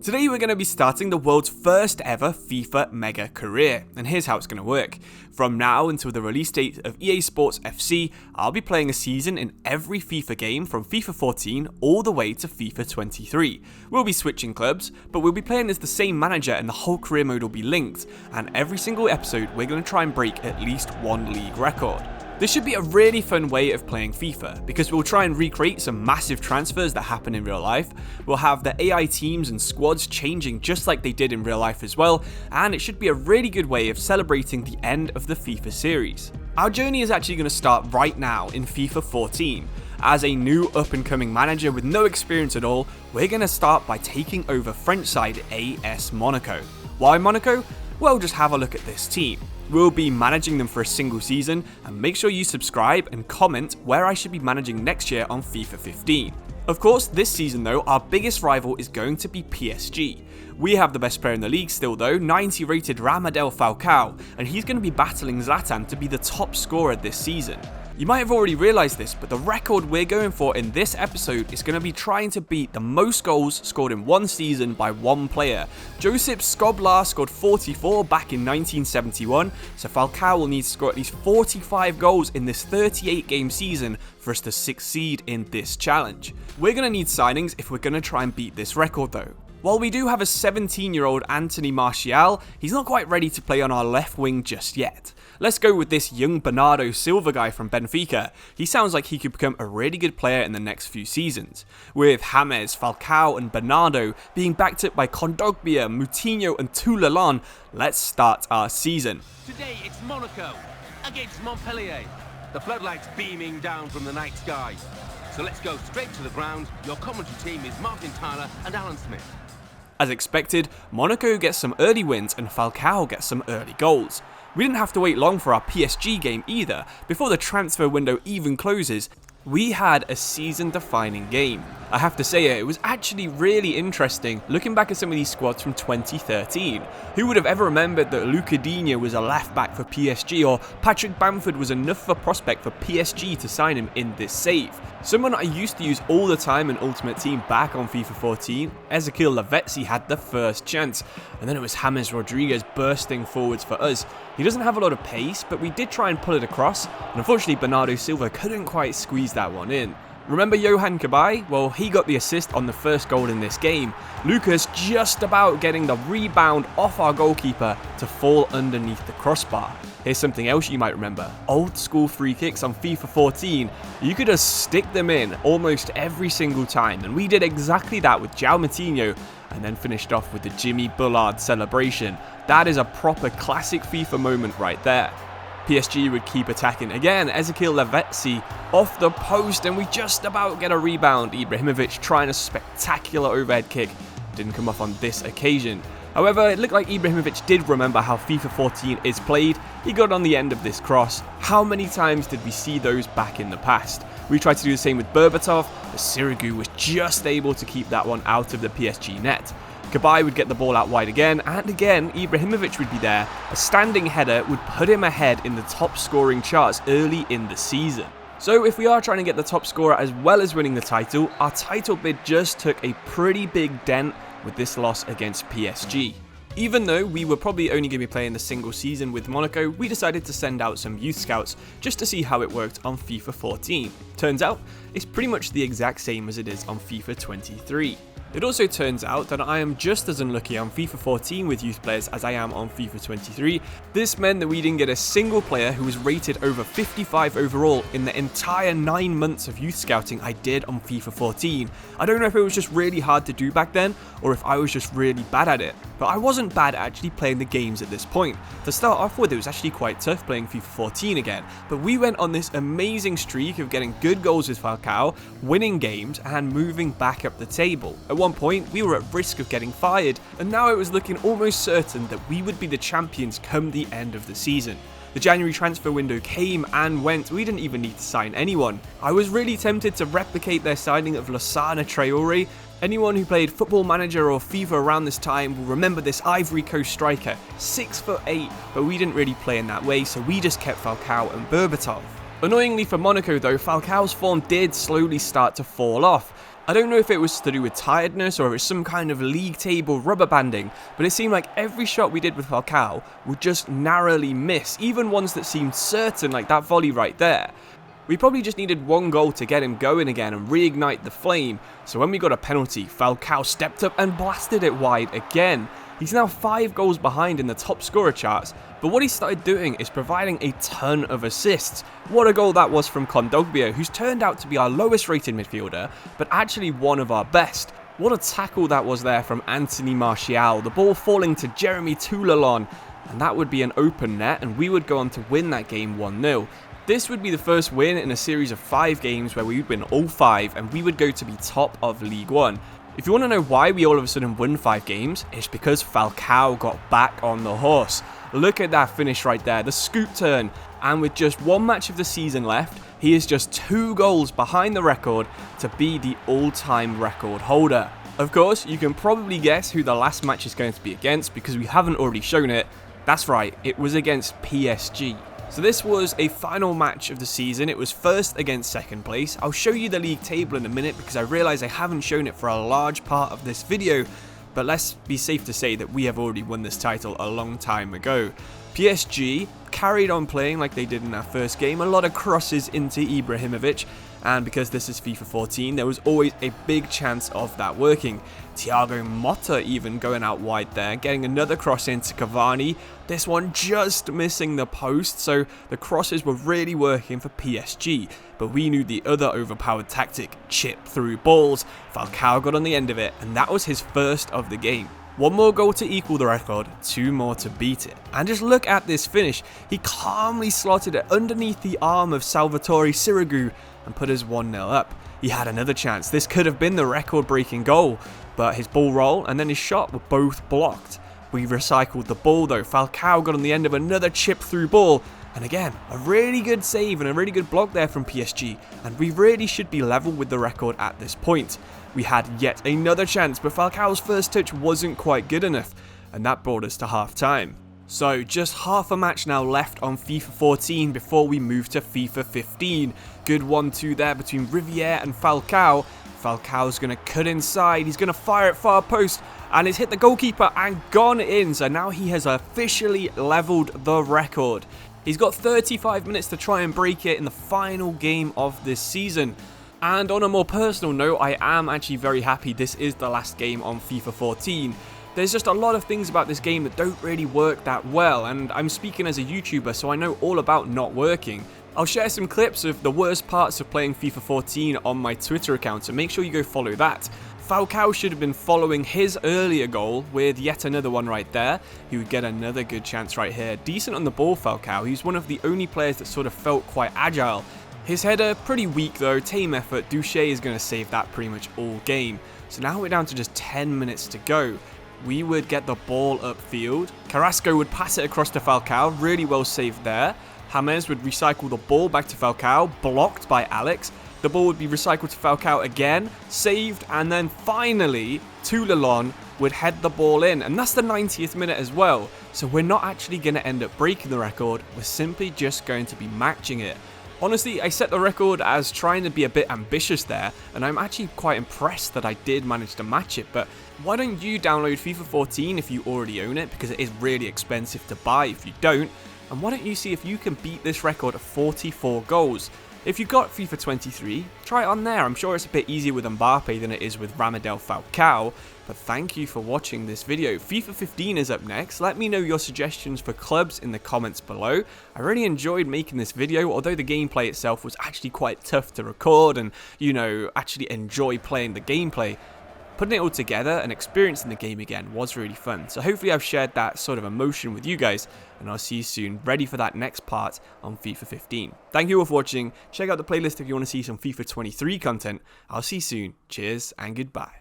Today we're going to be starting the world's first ever FIFA Mega Career, and here's how it's going to work. From now until the release date of EASportsFC, I'll be playing a season in every FIFA game from FIFA 14 all the way to FIFA 23. We'll be switching clubs, but we'll be playing as the same manager and the whole career mode will be linked, and every single episode we're going to try and break at least one league record. This should be a really fun way of playing FIFA, because we'll try and recreate some massive transfers that happen in real life, we'll have the AI teams and squads changing just like they did in real life as well, and it should be a really good way of celebrating the end of the FIFA series. Our journey is actually going to start right now in FIFA 14. As a new up-and-coming manager with no experience at all, we're going to start by taking over French side AS Monaco. Why Monaco? Well, just have a look at this team. We'll be managing them for a single season, and make sure you subscribe and comment where I should be managing next year on FIFA 15. Of course, this season though, our biggest rival is going to be PSG. We have the best player in the league still though, 90 rated Radamel Falcao, and he's going to be battling Zlatan to be the top scorer this season. You might have already realised this, but the record we're going for in this episode is going to be trying to beat the most goals scored in one season by one player. Josip Skoblar scored 44 back in 1971, so Falcao will need to score at least 45 goals in this 38-game season for us to succeed in this challenge. We're going to need signings if we're going to try and beat this record though. While we do have a 17-year-old Anthony Martial, he's not quite ready to play on our left wing just yet. Let's go with this young Bernardo Silva guy from Benfica. He sounds like he could become a really good player in the next few seasons. With James, Falcao and Bernardo being backed up by Kondogbia, Moutinho and Toulalan, let's start our season. Today it's Monaco against Montpellier. The floodlights beaming down from the night sky. So let's go straight to the ground. Your commentary team is Martin Tyler and Alan Smith. As expected, Monaco gets some early wins and Falcao gets some early goals. We didn't have to wait long for our PSG game either. Before the transfer window even closes, we had a season-defining game. I have to say it was actually really interesting looking back at some of these squads from 2013. Who would have ever remembered that Luca Digne was a left-back for PSG, or Patrick Bamford was enough of a prospect for PSG to sign him in this save? Someone I used to use all the time in Ultimate Team back on FIFA 14, Ezequiel Lavezzi had the first chance, and then it was James Rodriguez bursting forwards for us. He doesn't have a lot of pace, but we did try and pull it across, and unfortunately Bernardo Silva couldn't quite squeeze that one in. Remember Yohan Cabaye? Well, he got the assist on the first goal in this game. Lucas just about getting the rebound off our goalkeeper to fall underneath the crossbar. Here's something else you might remember. Old school free kicks on FIFA 14. You could just stick them in almost every single time, and we did exactly that with João Moutinho, and then finished off with the Jimmy Bullard celebration. That is a proper classic FIFA moment right there. PSG would keep attacking again. Ezequiel Lavezzi off the post, and we just about get a rebound. Ibrahimovic trying a spectacular overhead kick. Didn't come off on this occasion. However, it looked like Ibrahimovic did remember how FIFA 14 is played. He got on the end of this cross. How many times did we see those back in the past? We tried to do the same with Berbatov, but Sirigu was just able to keep that one out of the PSG net. Cabaye would get the ball out wide again, and again Ibrahimovic would be there. A standing header would put him ahead in the top scoring charts early in the season. So if we are trying to get the top scorer as well as winning the title, our title bid just took a pretty big dent with this loss against PSG. Even though we were probably only going to be playing the single season with Monaco, we decided to send out some youth scouts just to see how it worked on FIFA 14. Turns out, it's pretty much the exact same as it is on FIFA 23. It also turns out that I am just as unlucky on FIFA 14 with youth players as I am on FIFA 23. This meant that we didn't get a single player who was rated over 55 overall in the entire 9 months of youth scouting I did on FIFA 14. I don't know if it was just really hard to do back then, or if I was just really bad at it. But I wasn't bad at actually playing the games at this point. To start off with, it was actually quite tough playing FIFA 14 again, but we went on this amazing streak of getting good goals with Falcao, winning games, and moving back up the table. At one point, we were at risk of getting fired, and now it was looking almost certain that we would be the champions come the end of the season. The January transfer window came and went. We didn't even need to sign anyone. I was really tempted to replicate their signing of Lassana Traore. Anyone who played Football Manager or FIFA around this time will remember this Ivory Coast striker, 6'8", but we didn't really play in that way, so we just kept Falcao and Berbatov. Annoyingly for Monaco though, Falcao's form did slowly start to fall off. I don't know if it was to do with tiredness or if it's some kind of league table rubber banding, but it seemed like every shot we did with Falcao would just narrowly miss, even ones that seemed certain, like that volley right there. We probably just needed one goal to get him going again and reignite the flame, so when we got a penalty, Falcao stepped up and blasted it wide again. He's now 5 goals behind in the top scorer charts, but what he started doing is providing a ton of assists. What a goal that was from Kondogbia, who's turned out to be our lowest rated midfielder, but actually one of our best. What a tackle that was there from Anthony Martial, the ball falling to Jeremy Toulalon, and that would be an open net and we would go on to win that game 1-0. This would be the first win in a series of 5 games where we would win all 5 and we would go to be top of League 1. If you want to know why we all of a sudden won 5 games, it's because Falcao got back on the horse. Look at that finish right there, the scoop turn. And with just 1 match of the season left, he is just 2 goals behind the record to be the all-time record holder. Of course, you can probably guess who the last match is going to be against because we haven't already shown it. That's right, it was against PSG. So this was a final match of the season. It was first against second place. I'll show you the league table in a minute because I realise I haven't shown it for a large part of this video, but let's be safe to say that we have already won this title a long time ago. PSG carried on playing like they did in our first game, a lot of crosses into Ibrahimovic, and because this is FIFA 14, there was always a big chance of that working. Thiago Motta even going out wide there, getting another cross into Cavani, this one just missing the post, so the crosses were really working for PSG, but we knew the other overpowered tactic, chip through balls. Falcao got on the end of it, and that was his first of the game. 1 more goal to equal the record, 2 more to beat it. And just look at this finish. He calmly slotted it underneath the arm of Salvatore Sirigu and put us 1-0 up. He had another chance. This could have been the record-breaking goal, but his ball roll and then his shot were both blocked. We recycled the ball though. Falcao got on the end of another chip through ball. And again, a really good save and a really good block there from PSG. And we really should be level with the record at this point. We had yet another chance, but Falcao's first touch wasn't quite good enough. And that brought us to half time. So just half a match now left on FIFA 14 before we move to FIFA 15. Good 1-2 there between Riviere and Falcao. Falcao's going to cut inside, he's going to fire at far post, and it's hit the goalkeeper and gone in. So now he has officially leveled the record. He's got 35 minutes to try and break it in the final game of this season. And on a more personal note, I am actually very happy this is the last game on FIFA 14. There's just a lot of things about this game that don't really work that well, and I'm speaking as a YouTuber, so I know all about not working. I'll share some clips of the worst parts of playing FIFA 14 on my Twitter account, so make sure you go follow that. Falcao should have been following his earlier goal with yet another one right there. He would get another good chance right here. Decent on the ball, Falcao. He's one of the only players that sort of felt quite agile. His header, pretty weak though, tame effort. Duche is going to save that pretty much all game. So now we're down to just 10 minutes to go. We would get the ball upfield. Carrasco would pass it across to Falcao, really well saved there. James would recycle the ball back to Falcao, blocked by Alex. The ball would be recycled to Falcao again, saved, and then finally, Toulalon would head the ball in. And that's the 90th minute as well. So we're not actually going to end up breaking the record, we're simply just going to be matching it. Honestly, I set the record as trying to be a bit ambitious there, and I'm actually quite impressed that I did manage to match it, but why don't you download FIFA 14 if you already own it, because it is really expensive to buy if you don't, and why don't you see if you can beat this record of 44 goals. If you've got FIFA 23, try it on there. I'm sure it's a bit easier with Mbappe than it is with Radamel Falcao. But thank you for watching this video. FIFA 15 is up next. Let me know your suggestions for clubs in the comments below. I really enjoyed making this video, although the gameplay itself was actually quite tough to record and, you know, actually enjoy playing the gameplay. Putting it all together and experiencing the game again was really fun. So hopefully I've shared that sort of emotion with you guys, and I'll see you soon, ready for that next part on FIFA 15. Thank you all for watching. Check out the playlist if you want to see some FIFA 23 content. I'll see you soon. Cheers and goodbye.